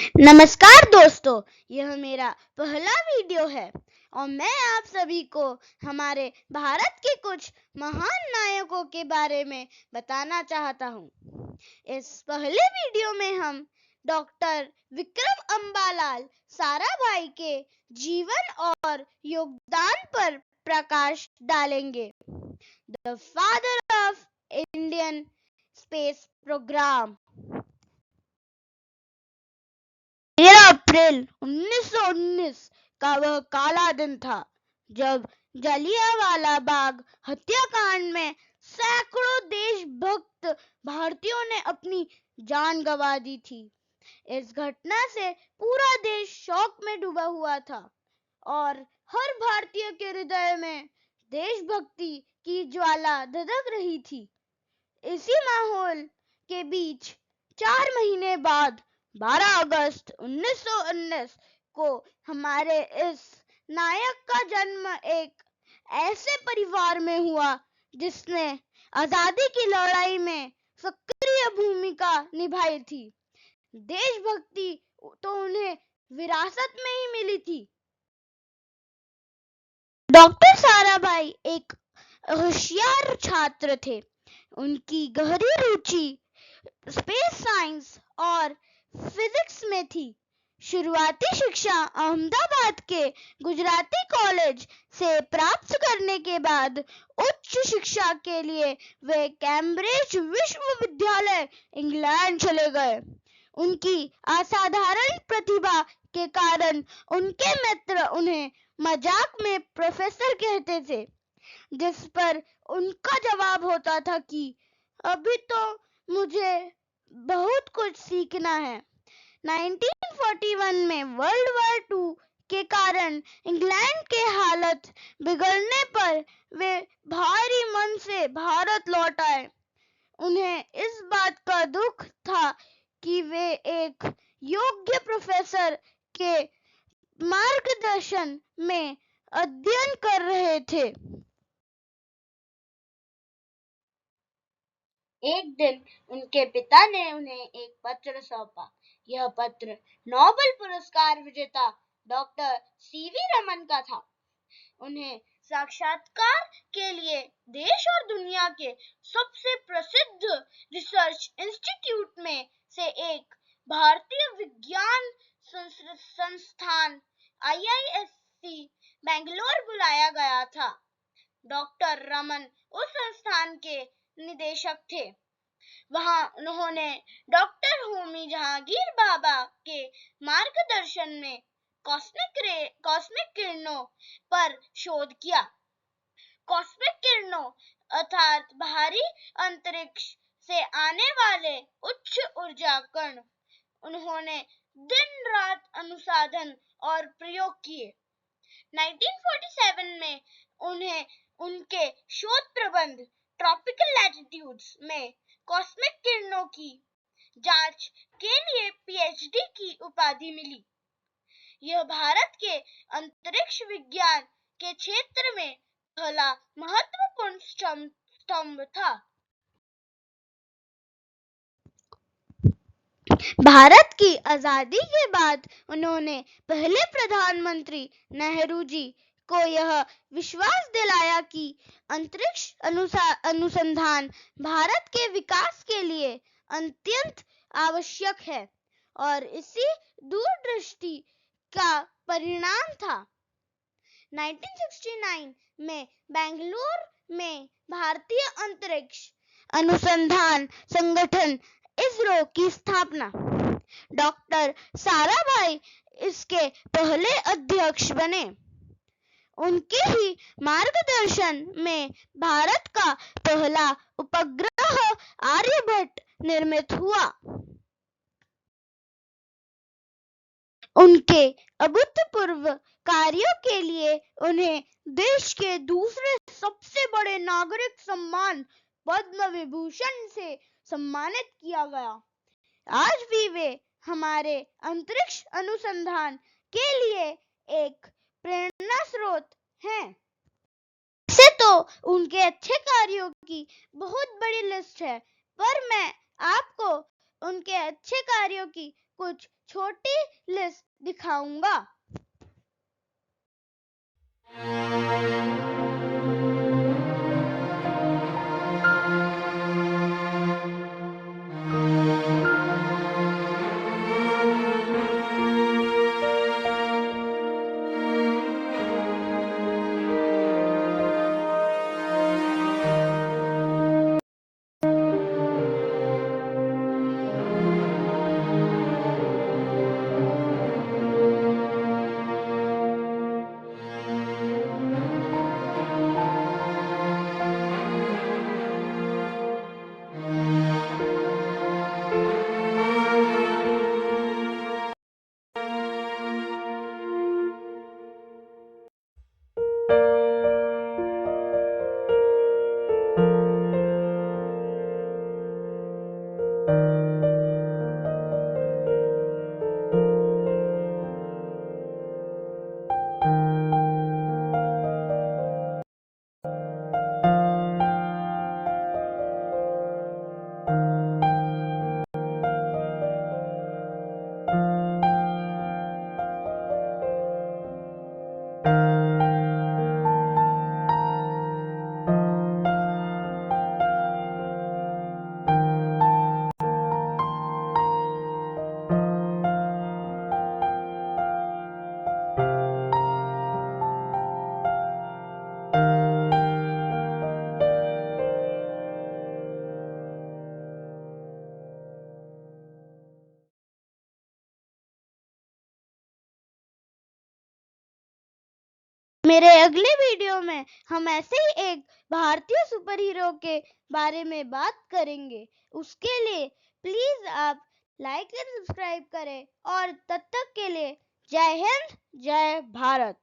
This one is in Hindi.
नमस्कार दोस्तों, यह मेरा पहला वीडियो है और मैं आप सभी को हमारे भारत के कुछ महान नायकों के बारे में बताना चाहता हूँ। इस पहले वीडियो में हम डॉक्टर विक्रम अम्बालाल साराभाई के जीवन और योगदान पर प्रकाश डालेंगे। The father of Indian space programme. 13 April 1919 का वह काला दिन था जब जलियांवाला बाग हत्याकांड में सैकड़ों देशभक्त भारतीयों ने अपनी जान गंवा दी थी। इस घटना से पूरा देश शोक में डूबा हुआ था और हर भारतीय के हृदय में देशभक्ति की ज्वाला धधक रही थी। इसी माहौल के बीच 4 महीने बाद 12 अगस्त 1919 को हमारे इस नायक का जन्म एक ऐसे परिवार में हुआ जिसने आजादी की लड़ाई में सक्रिय भूमिका निभाई थी। देशभक्ति तो उन्हें विरासत में ही मिली थी। डॉक्टर साराभाई एक होशियार छात्र थे। उनकी गहरी रुचि स्पेस साइंस और फिजिक्स में थी। शुरुआती शिक्षा अहमदाबाद के गुजराती कॉलेज से प्राप्त करने के बाद उच्च शिक्षा के लिए वे कैम्ब्रिज विश्वविद्यालय इंग्लैंड चले गए। उनकी असाधारण प्रतिभा के कारण उनके मित्र उन्हें मजाक में प्रोफेसर कहते थे, जिस पर उनका जवाब होता था कि अभी तो मुझे बहुत कुछ सीखना है। 1941 में वर्ल्ड वॉर 2 के कारण इंग्लैंड के हालत बिगड़ने पर वे भारी मन से भारत लौट आए। उन्हें इस बात का दुख था कि वे एक योग्य प्रोफेसर के मार्गदर्शन में अध्ययन कर रहे थे। एक दिन उनके पिता ने उन्हें एक पत्र सौंपा। यह पत्र नोबेल पुरस्कार विजेता डॉक्टर सीवी रमन का था। उन्हें साक्षात्कार के लिए देश और दुनिया के सबसे प्रसिद्ध रिसर्च इंस्टीट्यूट में से एक भारतीय विज्ञान संस्थान IISc बेंगलोर बुलाया गया था। डॉक्टर रमन उस संस्थान के निदेशक थे। वहां उन्होंने डॉक्टर होमी जहांगीर बाबा के मार्गदर्शन में कॉस्मिक किरणों पर शोध किया। कॉस्मिक किरणों अर्थात बाहरी अंतरिक्ष से आने वाले उच्च ऊर्जा कण उन्होंने दिन रात अनुसंधान और प्रयोग किए। 1947 में उन्हें उनके शोध प्रबंध ट्रॉपिकल लैटिट्यूड्स में कॉस्मिक किरणों की जांच के लिए PhD की उपाधि मिली। यह भारत के अंतरिक्ष विज्ञान के क्षेत्र में पहला महत्वपूर्ण स्तंभ था। भारत की आजादी के बाद उन्होंने पहले प्रधानमंत्री नेहरू जी को यह विश्वास दिलाया कि अंतरिक्ष अनुसंधान भारत के विकास के लिए अत्यंत आवश्यक है और इसी दूरदृष्टि का परिणाम था। 1969 में बेंगलुरु में भारतीय अंतरिक्ष अनुसंधान संगठन इसरो की स्थापना। डॉक्टर साराभाई इसके पहले अध्यक्ष बने। उनके ही मार्गदर्शन में भारत का पहला उपग्रह आर्यभट्ट निर्मित हुआ। उनके अभूतपूर्व कार्यों के लिए उन्हें देश के दूसरे सबसे बड़े नागरिक सम्मान पद्म विभूषण से सम्मानित किया गया। आज भी वे हमारे अंतरिक्ष अनुसंधान के लिए एक प्रेरणा स्रोत हैं। वैसे तो उनके अच्छे कार्यों की बहुत बड़ी लिस्ट है, पर मैं आपको उनके अच्छे कार्यों की कुछ छोटी लिस्ट दिखाऊंगा। मेरे अगले वीडियो में हम ऐसे ही एक भारतीय सुपर हीरो के बारे में बात करेंगे। उसके लिए प्लीज आप लाइक और सब्सक्राइब करें और तब तक के लिए जय हिंद, जय भारत।